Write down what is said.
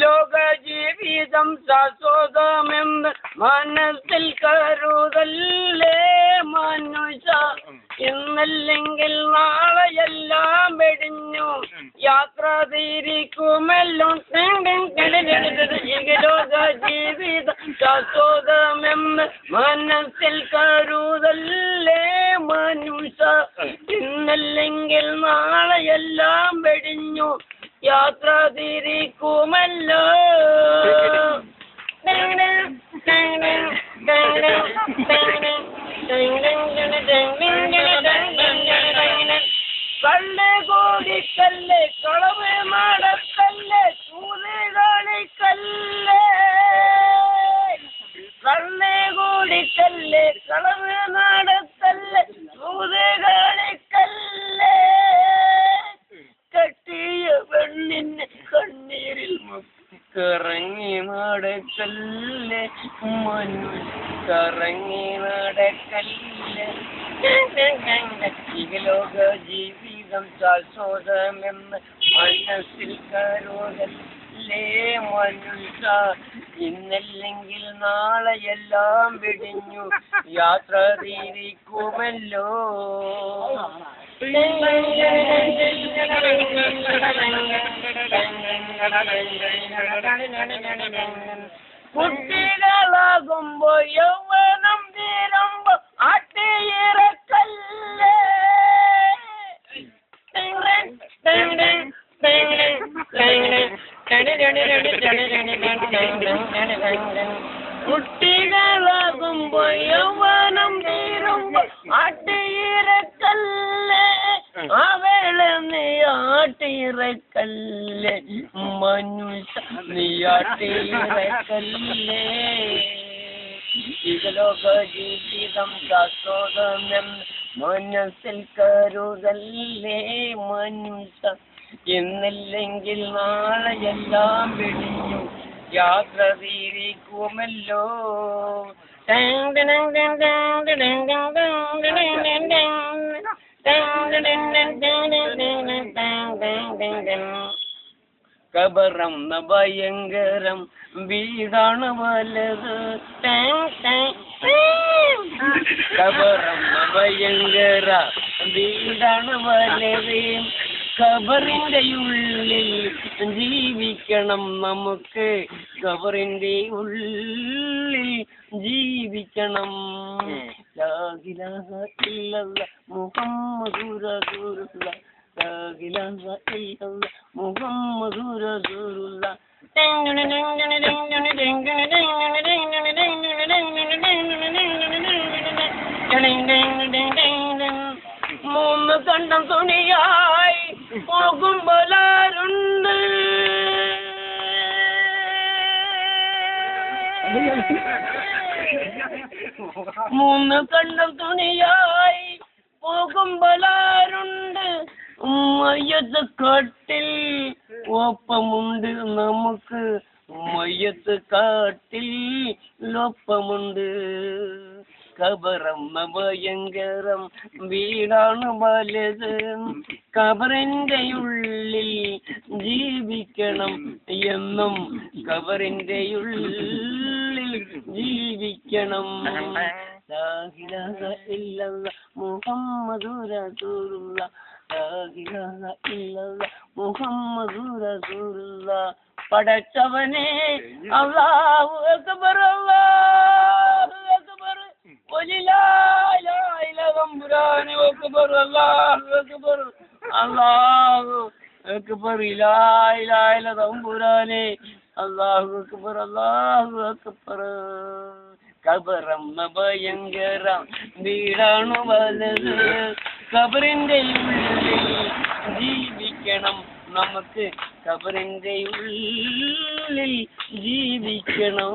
ലോക ജീവിതം ശാശ്വതമെന്ന് മനസ്സിൽ കരുതല്ലേ മനുഷ്യ. ഇന്നല്ലെങ്കിൽ നാളെയെല്ലാം വെടിഞ്ഞു യാത്ര തിരിക്കുമല്ലോ. ലോക ജീവിതം ശാശ്വതമെന്ന് മനസ്സിൽ കരുതല്ലേ മനുഷ്യ. ഇന്നല്ലെങ്കിൽ നാളെയെല്ലാം വെടിഞ്ഞു യാത്ര തിരിക്കുമല്ലോ. കല്ല് കോടിക്കല്ല് കളവ് നടക്കല്ല് ചൂതുകളിക്കല്ല്. കല്ല് കോടിക്കല്ല് കളവ് നടക്കല്ല് ചൂതുകളിക്കല്ല്. കെട്ടിയ പെണ്ണിന് കണ്ണീരിൽ കറങ്ങി നടക്കല്ലേ കറങ്ങി നടക്കല്ലേ. ലോക ജീവിതം ശാശ്വതമെന്ന് മനസ്സിൽ കരുതല്ലേ മനുഷ്യ. ഇന്നല്ലെങ്കിൽ നാളെയെല്ലാം വെടിഞ്ഞു യാത്ര തിരിക്കുമല്ലോ. കുട്ടികളാകുമ്പോ യൗവനം തീരുമ്പോ ആട്ടിയിറക്കല്ലേ. കുട്ടികളാകുമ്പോ യൗവനം തീരുമ്പോ ആട്ടിയിറക്കല്ലേ. അവളെ നീ ആട്ടിയിറക്കല്ലേ മനുഷ്യ നീ ആട്ടിയിറക്കല്ലേ. ലോക ജീവിതം ശാശ്വതമെന്ന് മനസ്സിൽ കരുതല്ലേ മനുഷ്യ. ഇന്നില്ലെങ്കിൽ നാളെയെല്ലാം വെടിഞ്ഞു യാത്ര തിരിക്കുമല്ലോ. കബറെന്ന ഭയങ്കരം വീടാണ് വലത്. കബറെന്ന ഭയങ്കര വീടാണ് വലത്. ഖബറിന്റെ ഉള്ളിൽ ജീവിക്കണം നമുക്ക്. ഖബറിന്റെ ഉള്ളിൽ ജീവിക്കണം. ലാ ഇലാഹ ഇല്ലല്ലാഹ് മുഹമ്മദുർ റസൂലുള്ളാഹ്. ലാ ഇലാഹ ഇല്ലല്ലാഹ് മുഹമ്മദുർ റസൂലുള്ളാഹ്. മൂന്ന് കണ്ടം തുണിയായി പോകുമ്പോലാരുണ്ട്. മൂന്ന് കണ്ടം തുണിയായി പോകുമ്പോലാരുണ്ട്. മയ്യത്ത് കാട്ടിൽ ഒപ്പമുണ്ട് നമുക്ക്. മയ്യത്ത് കാട്ടിൽ ഒപ്പമുണ്ട്. ഖബറെന്ന ഭയങ്കരം വീടാണ് വലുത്. ഖബറിന്റെ ഉള്ളിൽ ജീവിക്കണം എന്നും. ഖബറിന്റെ ഉള്ളിൽ ജീവിക്കണം. ലാ ഇലാഹ ഇല്ലല്ലാഹ് മുഹമ്മദുർ റസൂലുള്ളാഹ്. ലാ ഇലാഹ ഇല്ലല്ലാഹ് മുഹമ്മദുർ റസൂലുള്ളാഹ്. പടച്ചവനെ അല്ലാഹു അക്ബർ അല്ലാഹു അക്ബർ തമ്പുരാനെ അക്ബർ അല്ലാഹു അക്ബർ അല്ലാഹു അക്ബർ ലാ ഇലാഹ ഇല്ല തമ്പുരാനെ അല്ലാഹു അക്ബർ അല്ലാഹു അക്ബർ. ഖബറെന്ന ഭയങ്കര വീടാണ് വലത്. ഖബറിന്റെ ഉള്ളിൽ ജീവിക്കണം നമുക്ക്. ഖബറിന്റെ ഉള്ളിൽ ജീവിക്കണം.